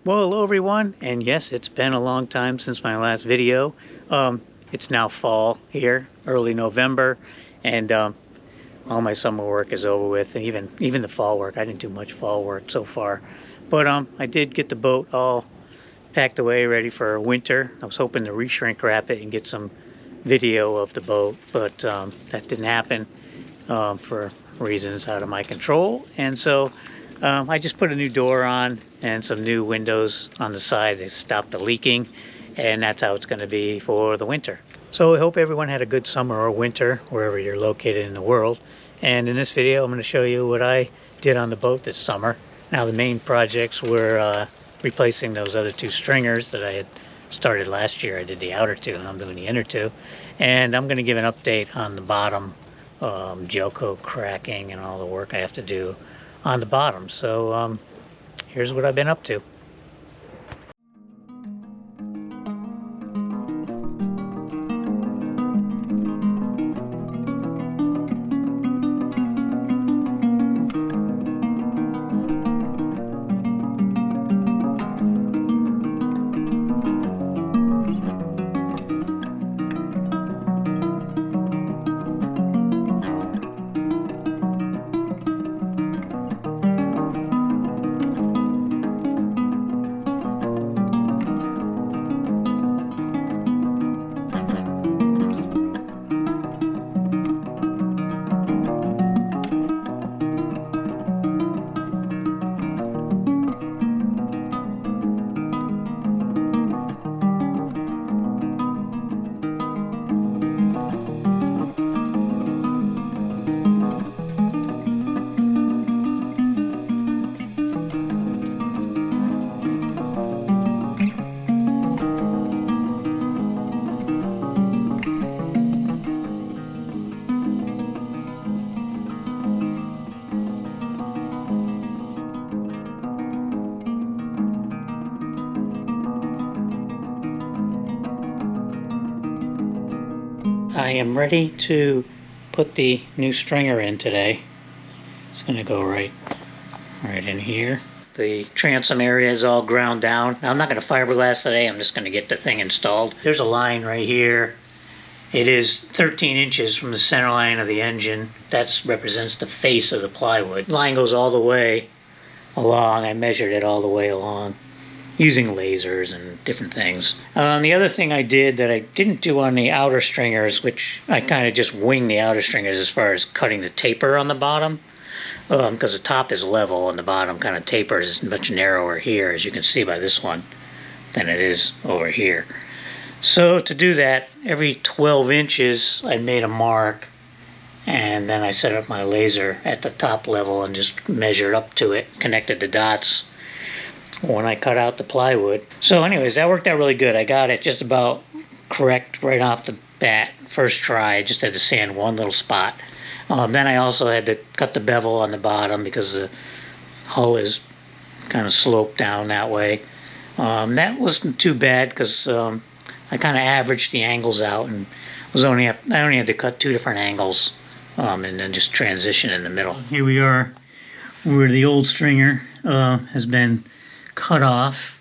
Well, hello everyone, and yes, it's been a long time since my last video. It's now fall here, early November, and all my summer work is over with, and even the fall work. I didn't do much fall work so far, but I did get the boat all packed away, ready for winter. I was hoping to re-shrink wrap it and get some video of the boat, but that didn't happen for reasons out of my control, and so I just put a new door on and some new windows on the side to stop the leaking, and that's how it's going to be for the winter. So I hope everyone had a good summer or winter wherever you're located in the world. And in this video I'm going to show you what I did on the boat this summer. Now the main projects were replacing those other two stringers that I had started last year. I did the outer two and I'm doing the inner two. And I'm going to give an update on the bottom, gel coat cracking and all the work I have to do on the bottom. So here's what I've been up to. I am ready to put the new stringer in today. It's going to go right in here. The transom area is all ground down. Now I'm not going to fiberglass today, I'm just going to get the thing installed. There's a line right here. It is 13 inches from the center line of the engine. That represents the face of the plywood. The line goes all the way along. I measured it all the way along using lasers and different things. The other thing I did that I didn't do on the outer stringers, which I kind of just winged the outer stringers as far as cutting the taper on the bottom, because the top is level and the bottom kind of tapers much narrower here, as you can see by this one, than it is over here. So to do that, every 12 inches I made a mark, and then I set up my laser at the top level and just measured up to it, connected the dots when I cut out the plywood. So anyways, that worked out really good. I got it just about correct right off the bat, first try. I just had to sand one little spot. Then I also had to cut the bevel on the bottom because the hull is kind of sloped down that way. That wasn't too bad because I kind of averaged the angles out and I only had to cut two different angles and then just transition in the middle. Here we are where the old stringer has been cut off,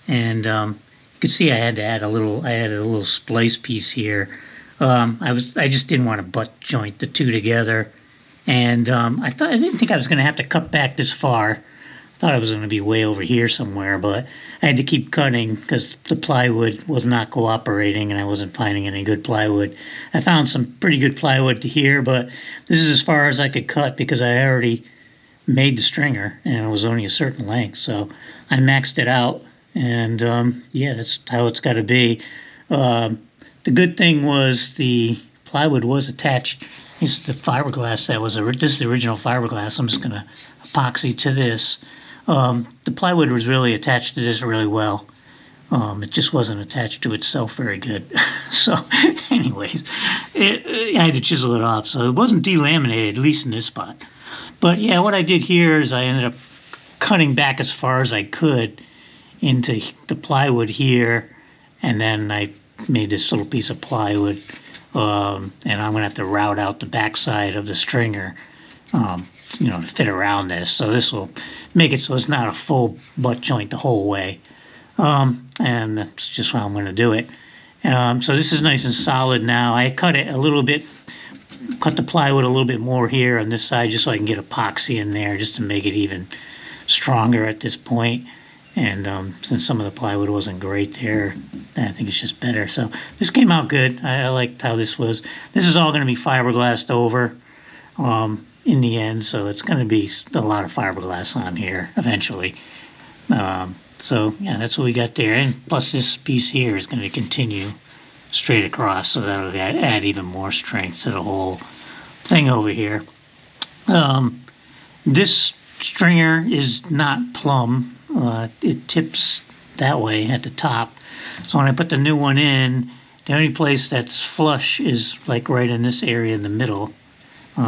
and you can see I had to add a little splice piece here. I just didn't want to butt joint the two together, and I didn't think I was going to have to cut back this far. I thought I was going to be way over here somewhere, but I had to keep cutting because the plywood was not cooperating and I wasn't finding any good plywood. I found some pretty good plywood to here, but this is as far as I could cut because I already made the stringer and it was only a certain length, so I maxed it out, and yeah, that's how it's got to be. The good thing was the plywood was attached. This is the fiberglass this is the original fiberglass. I'm just going to epoxy to this. The plywood was really attached to this really well. It just wasn't attached to itself very good. So anyways, I had to chisel it off, so it wasn't delaminated, at least in this spot. But yeah, what I did here is I ended up cutting back as far as I could into the plywood here, and then I made this little piece of plywood, and I'm going to have to route out the backside of the stringer to fit around this. So this will make it so it's not a full butt joint the whole way. And that's just how I'm going to do it. So this is nice and solid now. I cut it a little bit, cut the plywood a little bit more here on this side just so I can get epoxy in there just to make it even stronger at this point. And since some of the plywood wasn't great there, I think it's just better. So this came out good. I liked how this was. This is all going to be fiberglassed over in the end, so it's going to be a lot of fiberglass on here eventually. So yeah, that's what we got there. And plus this piece here is going to continue straight across, so that'll add even more strength to the whole thing over here. This stringer is not plumb. It tips that way at the top. So when I put the new one in, the only place that's flush is like right in this area in the middle.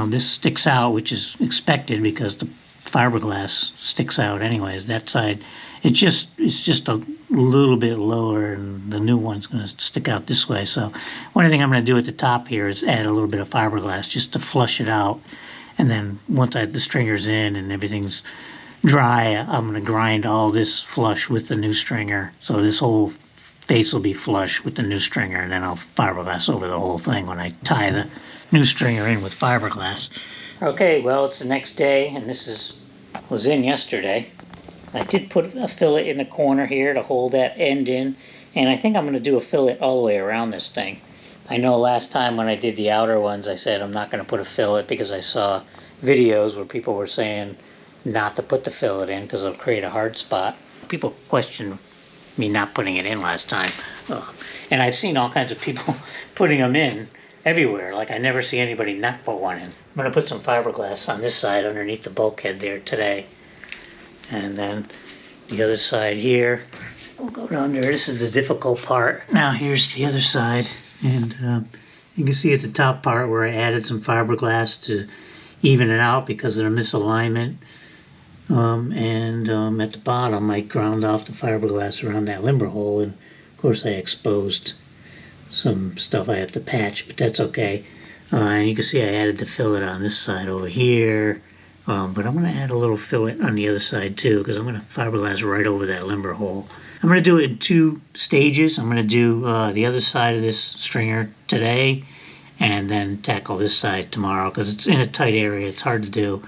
This sticks out, which is expected because the fiberglass sticks out anyways. That side, it's just a little bit lower, and the new one's going to stick out this way. So one thing I'm going to do at the top here is add a little bit of fiberglass just to flush it out. And then once the stringer's in and everything's dry, I'm going to grind all this flush with the new stringer. So this whole face will be flush with the new stringer, and then I'll fiberglass over the whole thing when I tie the new stringer in with fiberglass. Okay, well, it's the next day, and this was in yesterday. I did put a fillet in the corner here to hold that end in, and I think I'm going to do a fillet all the way around this thing. I know last time when I did the outer ones, I said I'm not going to put a fillet because I saw videos where people were saying not to put the fillet in because it'll create a hard spot. People questioned me not putting it in last time. And I've seen all kinds of people putting them in everywhere. Like I never see anybody not put one in. I'm going to put some fiberglass on this side underneath the bulkhead there today. And then the other side here, we'll go down there. This is the difficult part. Now here's the other side. And you can see at the top part where I added some fiberglass to even it out because of the misalignment. And at the bottom I ground off the fiberglass around that limber hole, and of course I exposed some stuff I have to patch, but that's okay. And you can see I added the fillet on this side over here, but I'm going to add a little fillet on the other side too because I'm going to fiberglass right over that limber hole. I'm going to do it in 2 stages. I'm going to do the other side of this stringer today and then tackle this side tomorrow because it's in a tight area. It's hard to do.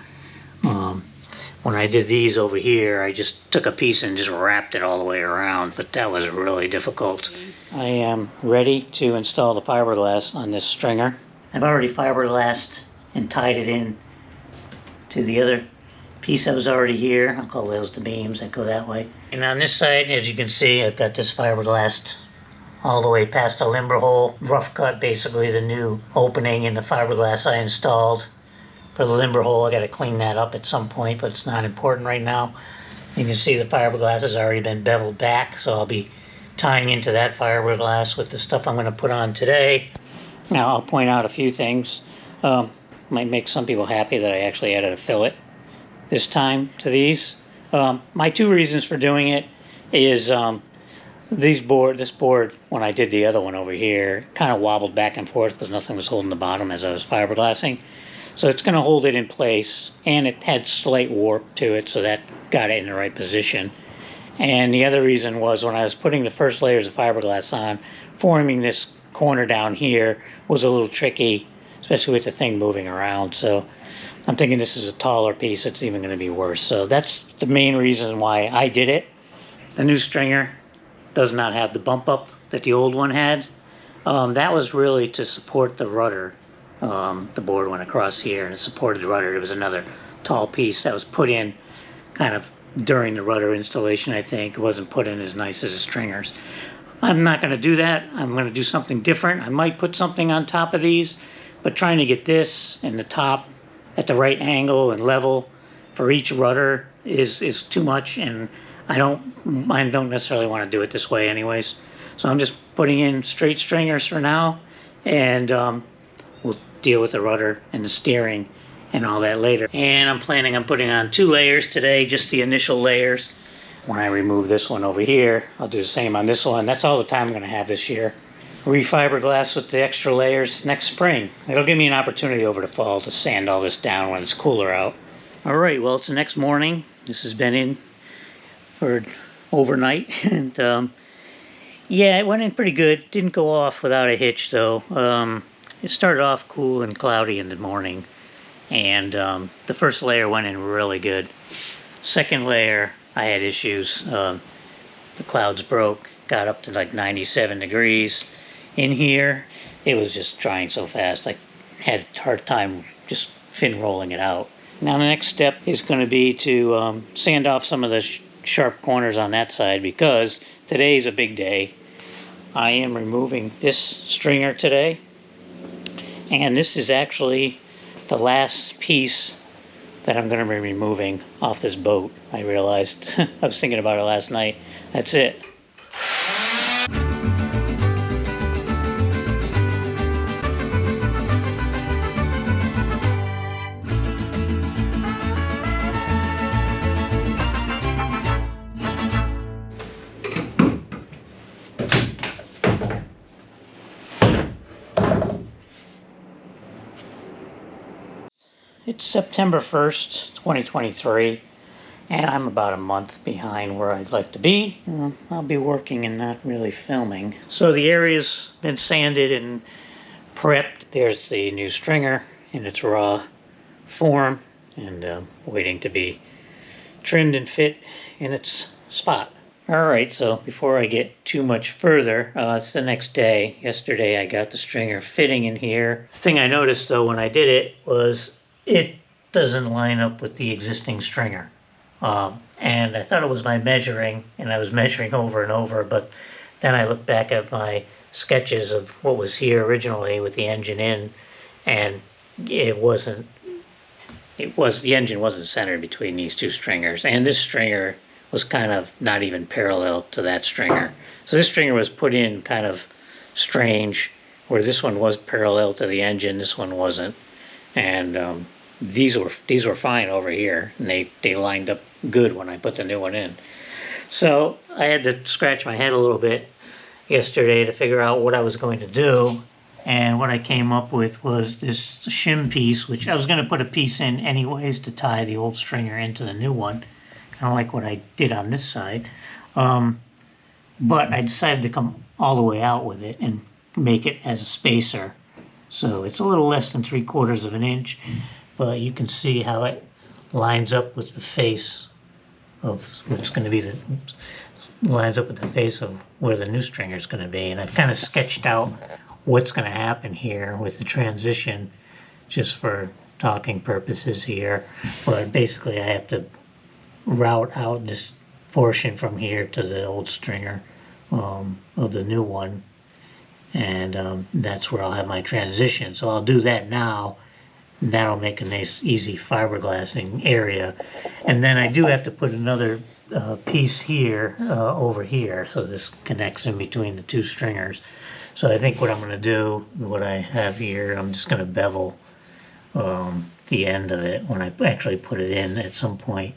When I did these over here, I just took a piece and just wrapped it all the way around, but that was really difficult. I am ready to install the fiberglass on this stringer. I've already fiberglassed and tied it in to the other piece that was already here. I'll call those the beams that go that way. And on this side, as you can see, I've got this fiberglassed all the way past the limber hole. Rough cut, basically, the new opening in the fiberglass I installed. For the limber hole, I got to clean that up at some point, but it's not important right now. You can see the fiberglass has already been beveled back, so I'll be tying into that fiberglass with the stuff I'm going to put on today. Now, I'll point out a few things. Might make some people happy that I actually added a fillet this time to these. My 2 reasons for doing it is this board, when I did the other one over here, kind of wobbled back and forth because nothing was holding the bottom as I was fiberglassing. So it's going to hold it in place, and it had slight warp to it, so that got it in the right position. And the other reason was when I was putting the first layers of fiberglass on, forming this corner down here was a little tricky, especially with the thing moving around. So I'm thinking this is a taller piece, it's even going to be worse. So that's the main reason why I did it. The new stringer does not have the bump up that the old one had. That was really to support the rudder. The board went across here and it supported the rudder. There was another tall piece that was put in kind of during the rudder installation, I think. It wasn't put in as nice as the stringers. I'm not going to do that. I'm going to do something different. I might put something on top of these, but trying to get this and the top at the right angle and level for each rudder is too much, and I don't necessarily want to do it this way anyways. So I'm just putting in straight stringers for now, and we'll deal with the rudder and the steering and all that later. And I'm planning on putting on 2 layers today, just the initial layers. When I remove this one over here, I'll do the same on this one. That's all the time I'm going to have this year. refiberglass with the extra layers next spring. It'll give me an opportunity over the fall to sand all this down when it's cooler out. Alright, well, it's the next morning. This has been in for overnight, and yeah, it went in pretty good. Didn't go off without a hitch, though. It started off cool and cloudy in the morning, and the first layer went in really good. Second layer, I had issues. The clouds broke, got up to like 97 degrees. In here, it was just drying so fast, I had a hard time just fin rolling it out. Now the next step is going to be to sand off some of the sharp corners on that side, because today's a big day. I am removing this stringer today, and this is actually the last piece that I'm going to be removing off this boat. I realized, I was thinking about it last night. That's it. It's September 1st, 2023, and I'm about a month behind where I'd like to be. I'll be working and not really filming. So the area's been sanded and prepped. There's the new stringer in its raw form, and waiting to be trimmed and fit in its spot. Alright, so before I get too much further, it's the next day. Yesterday I got the stringer fitting in here. The thing I noticed, though, when I did it was it doesn't line up with the existing stringer. And I thought it was my measuring, and I was measuring over and over, but then I looked back at my sketches of what was here originally with the engine in, and the engine wasn't centered between these two stringers, and this stringer was kind of not even parallel to that stringer. So this stringer was put in kind of strange, where this one was parallel to the engine, this one wasn't. And these were fine over here, and they lined up good when I put the new one in. So I had to scratch my head a little bit yesterday to figure out what I was going to do, and what I came up with was this shim piece, which I was going to put a piece in anyways to tie the old stringer into the new one, kind of like what I did on this side. But I decided to come all the way out with it and make it as a spacer. So it's a little less than 3/4 of an inch, but you can see how it lines up with the face of what's going to be lines up with the face of where the new stringer is going to be. And I've kind of sketched out what's going to happen here with the transition, just for talking purposes here. But basically I have to route out this portion from here to the old stringer of the new one. And that's where I'll have my transition. So I'll do that now. That'll make a nice, easy fiberglassing area. And then I do have to put another piece here over here, so this connects in between the two stringers. So I think what I'm going to do, what I have here, I'm just going to bevel the end of it when I actually put it in at some point.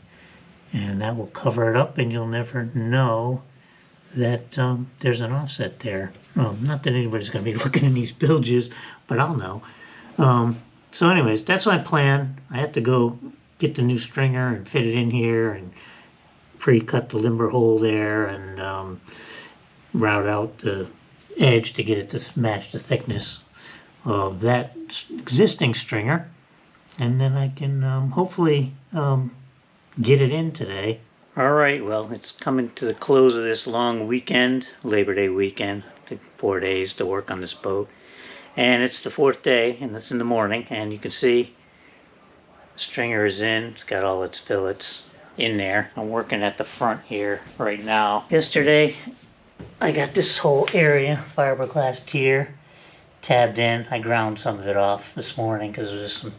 And that will cover it up, and you'll never know that there's an offset there. Not that anybody's going to be looking in these bilges, but I'll know. So anyways, that's my plan. I have to go get the new stringer and fit it in here and pre-cut the limber hole there, and route out the edge to get it to match the thickness of that existing stringer. And then I can hopefully get it in today. Alright, well, it's coming to the close of this long weekend, Labor Day weekend. I took 4 days to work on this boat. And it's the 4th day, and it's in the morning, and you can see the stringer is in. It's got all its fillets in there. I'm working at the front here right now. Yesterday, I got this whole area fiberglassed here, tabbed in. I ground some of it off this morning because there's some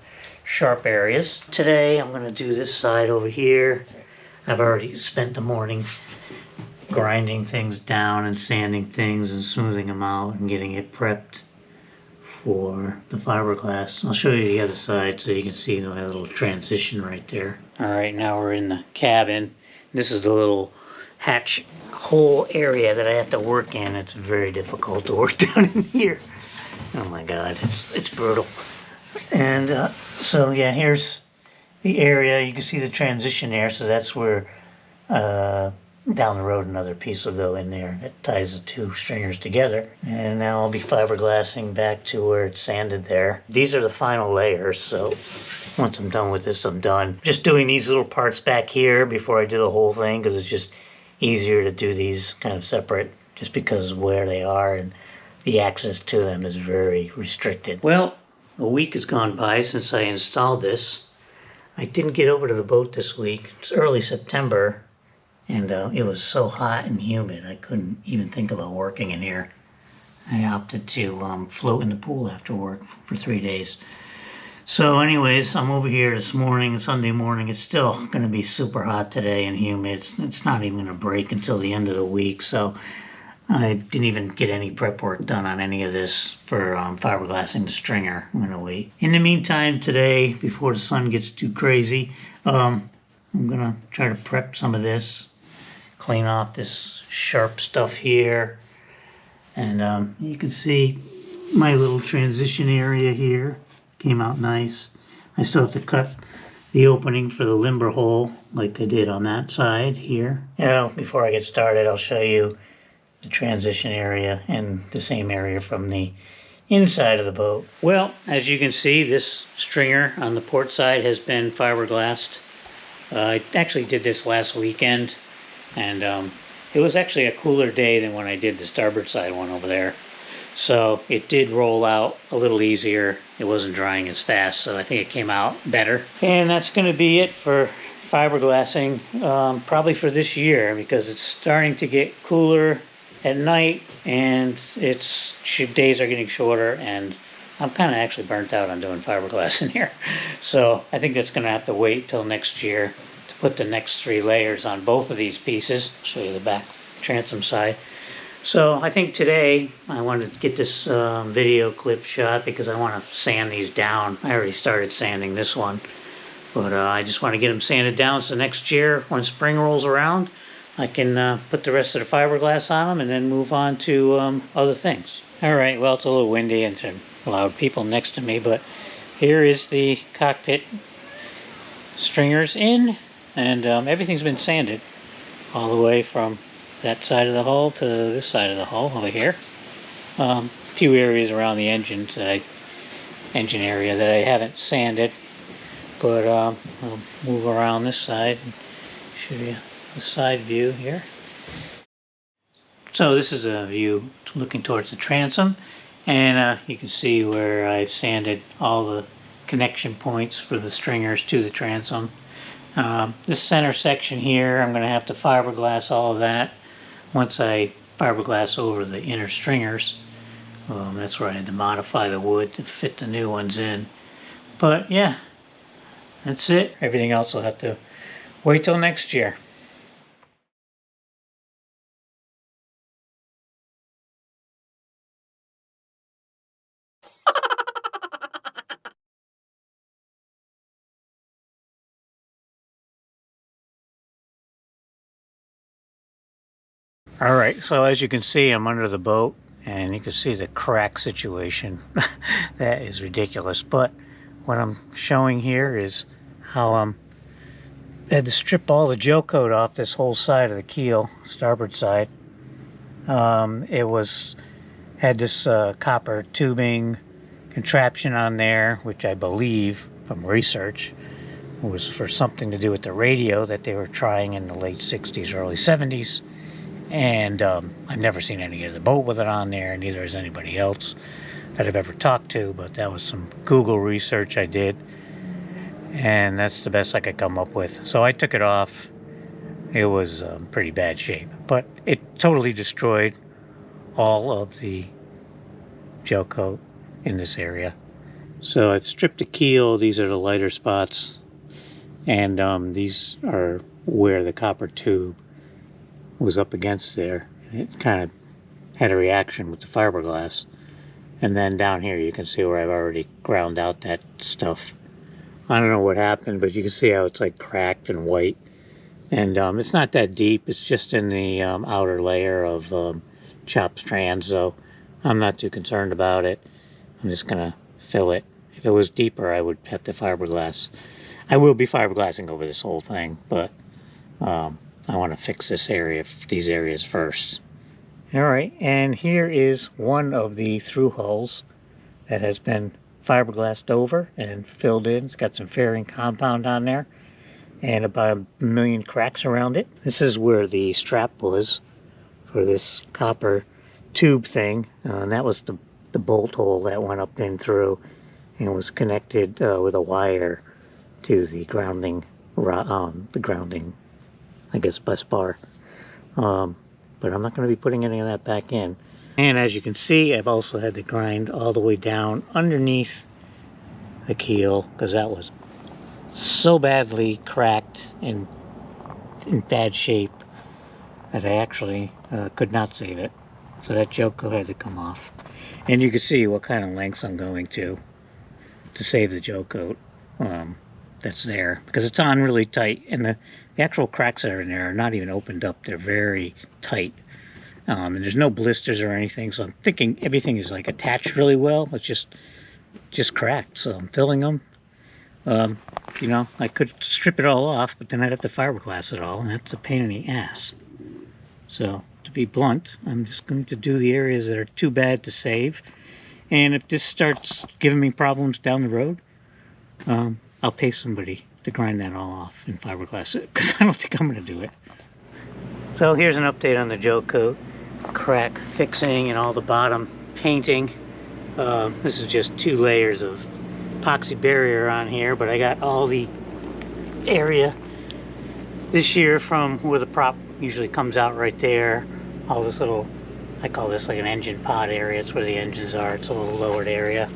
sharp areas. Today, I'm going to do this side over here. I've already spent the morning grinding things down and sanding things and smoothing them out and getting it prepped for the fiberglass. I'll show you the other side so you can see my little transition right there. Alright, now we're in the cabin. This is the little hatch hole area that I have to work in. It's very difficult to work down in here. Oh my God, it's brutal. And so yeah, here's the area. You can see the transition there, so that's where down the road another piece will go in there that ties the two stringers together. And now I'll be fiberglassing back to where it's sanded there. These are the final layers, so once I'm done with this, I'm done. Just doing these little parts back here before I do the whole thing, because it's just easier to do these kind of separate just because of where they are, and the access to them is very restricted. Well, a week has gone by since I installed this. I didn't get over to the boat this week. It's early September, and it was so hot and humid I couldn't even think about working in here. I opted to float in the pool after work for 3 days. So anyways, I'm over here this morning, Sunday morning. It's still going to be super hot today and humid. It's not even going to break until the end of the week, so I didn't even get any prep work done on any of this for fiberglassing the stringer. I'm going to wait. In the meantime, today, before the sun gets too crazy, I'm going to try to prep some of this, clean off this sharp stuff here, and you can see my little transition area here came out nice. I still have to cut the opening for the limber hole like I did on that side here. Now, before I get started, I'll show you the transition area and the same area from the inside of the boat. Well, as you can see, this stringer on the port side has been fiberglassed. I actually did this last weekend, and it was actually a cooler day than when I did the starboard side one over there. So it did roll out a little easier. It wasn't drying as fast, so I think it came out better. And that's going to be it for fiberglassing, probably for this year, because it's starting to get cooler at night, and days are getting shorter, and I'm kind of actually burnt out on doing fiberglass in here. So I think that's going to have to wait till next year to put the next 3 layers on both of these pieces. I'll show you the back transom side. So I think today I wanted to get this video clip shot because I want to sand these down. I already started sanding this one, but I just want to get them sanded down so next year when spring rolls around I can put the rest of the fiberglass on them and then move on to other things. Alright, well, it's a little windy and some loud people next to me, but here is the cockpit stringers in, and everything's been sanded all the way from that side of the hull to this side of the hull over here. A few areas around the engine area that I haven't sanded, but I'll move around this side and show you the side view here. So this is a view looking towards the transom, and you can see where I've sanded all the connection points for the stringers to the transom. This center section here, I'm going to have to fiberglass all of that once I fiberglass over the inner stringers. That's where I had to modify the wood to fit the new ones in. But yeah, that's it. Everything else will have to wait till next year. Alright, so as you can see, I'm under the boat, and you can see the crack situation. That is ridiculous. But what I'm showing here is how I had to strip all the gel coat off this whole side of the keel, starboard side. It had this copper tubing contraption on there, which I believe, from research, was for something to do with the radio that they were trying in the late 60s, early 70s. And I've never seen any of the boat with it on there, neither has anybody else that I've ever talked to, but that was some Google research I did, and that's the best I could come up with. So I took it off. It was pretty bad shape, but it totally destroyed all of the gel coat in this area. So I've stripped the keel. These are the lighter spots, and these are where the copper tube was up against there. It kind of had a reaction with the fiberglass. And then down here you can see where I've already ground out that stuff. I don't know what happened, but you can see how it's like cracked and white And it's not that deep. It's just in the outer layer of chopped strands, so I'm not too concerned about it. I'm just gonna fill it. If it was deeper, I would have to fiberglass. I will be fiberglassing over this whole thing, but I want to fix this area, these areas first. All right, and here is one of the through holes that has been fiberglassed over and filled in. It's got some fairing compound on there and about 1,000,000 cracks around it. This is where the strap was for this copper tube thing, and that was the bolt hole that went up in through and was connected with a wire to the grounding, I guess, bus bar. But I'm not going to be putting any of that back in. And as you can see, I've also had to grind all the way down underneath the keel because that was so badly cracked and in bad shape that I actually could not save it. So that Joko had to come off. And you can see what kind of lengths I'm going to save the Joko that's there, because it's on really tight, and the actual cracks that are in there are not even opened up. They're very tight, and there's no blisters or anything, so I'm thinking everything is like attached really well. It's just cracked, so I'm filling them. You know, I could strip it all off, but then I'd have to fiberglass it all, and that's a pain in the ass. So to be blunt, I'm just going to do the areas that are too bad to save, and if this starts giving me problems down the road, I'll pay somebody to grind that all off and fiberglass it, because I don't think I'm going to do it. So here's an update on the Joko crack fixing and all the bottom painting. This is just 2 layers of epoxy barrier on here, but I got all the area this year from where the prop usually comes out right there. All this little, I call this like an engine pod area. It's where the engines are. It's a little lowered area.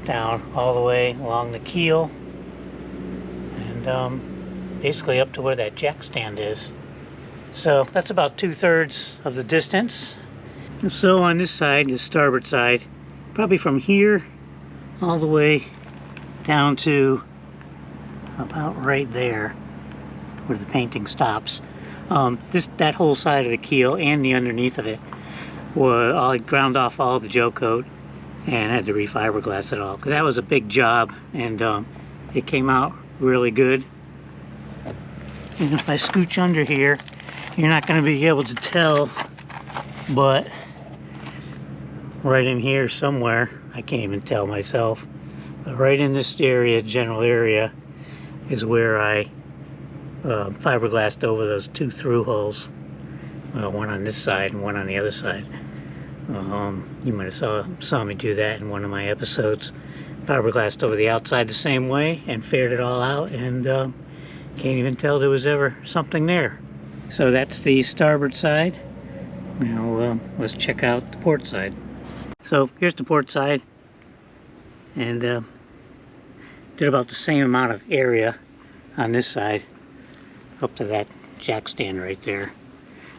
Down all the way along the keel. And basically up to where that jack stand is. So that's about 2/3 of the distance. So on this side, the starboard side, probably from here all the way down to about right there where the painting stops. That whole side of the keel and the underneath of it, I ground off all the Joko and had to refiberglass it all, because that was a big job, and it came out really good. And if I scooch under here, you're not going to be able to tell, but right in here somewhere, I can't even tell myself, but right in this area, general area, is where I fiberglassed over those 2 through holes. One on this side and one on the other side. You might have saw me do that in one of my episodes. Fiberglassed over the outside the same way and faired it all out, and can't even tell there was ever something there. So that's the starboard side. Now let's check out the port side. So here's the port side, and did about the same amount of area on this side up to that jack stand right there.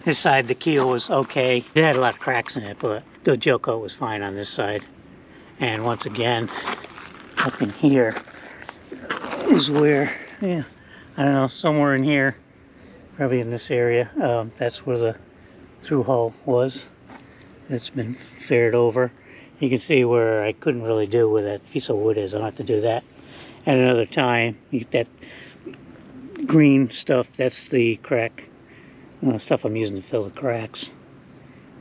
This side, the keel was okay. It had a lot of cracks in it, but the Joko was fine on this side. And once again, up in here is where, I don't know, somewhere in here, probably in this area, that's where the through hull was. It's been faired over. You can see where I couldn't really do where that piece of wood is. I'll have to do that at another time. That green stuff, that's the crack stuff I'm using to fill the cracks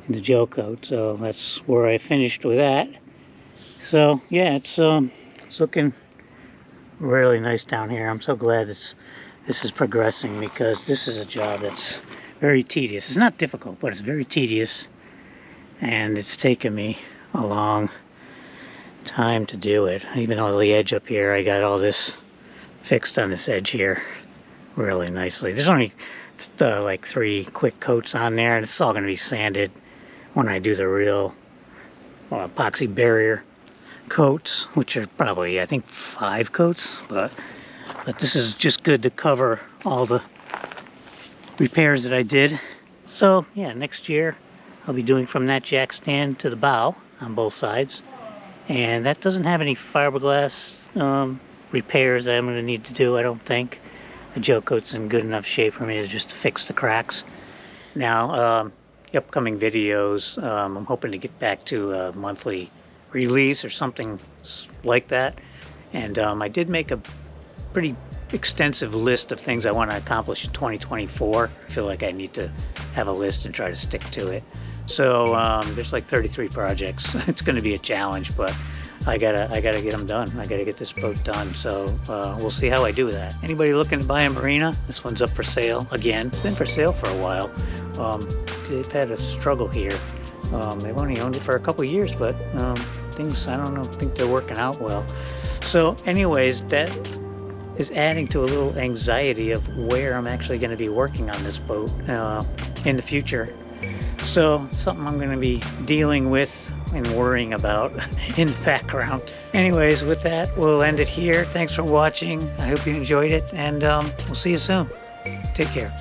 in the Joko. So that's where I finished with that. So yeah, it's looking really nice down here. I'm so glad this is progressing, because this is a job that's very tedious. It's not difficult, but it's very tedious, and it's taken me a long time to do it. Even on the edge up here, I got all this fixed on this edge here really nicely. There's only like 3 quick coats on there, and it's all going to be sanded when I do the real epoxy barrier coats, which are probably, I think, 5 coats, but this is just good to cover all the repairs that I did. So yeah, next year I'll be doing from that jack stand to the bow on both sides, and that doesn't have any fiberglass repairs that I'm going to need to do, I don't think. the gel coat's in good enough shape for me to just fix the cracks. Now, the upcoming videos, I'm hoping to get back to a monthly release or something like that. And I did make a pretty extensive list of things I want to accomplish in 2024. I feel like I need to have a list and try to stick to it. So there's like 33 projects. It's going to be a challenge, but I gotta get them done. I gotta get this boat done. So we'll see how I do that. Anybody looking to buy a marina? This one's up for sale again. It's been for sale for a while. They've had a struggle here. They've only owned it for a couple years, but things, I don't know, think they're working out well. So anyways, that is adding to a little anxiety of where I'm actually going to be working on this boat in the future. So something I'm going to be dealing with and worrying about in the background. Anyways, with that, we'll end it here. Thanks for watching. I hope you enjoyed it, and we'll see you soon. Take care.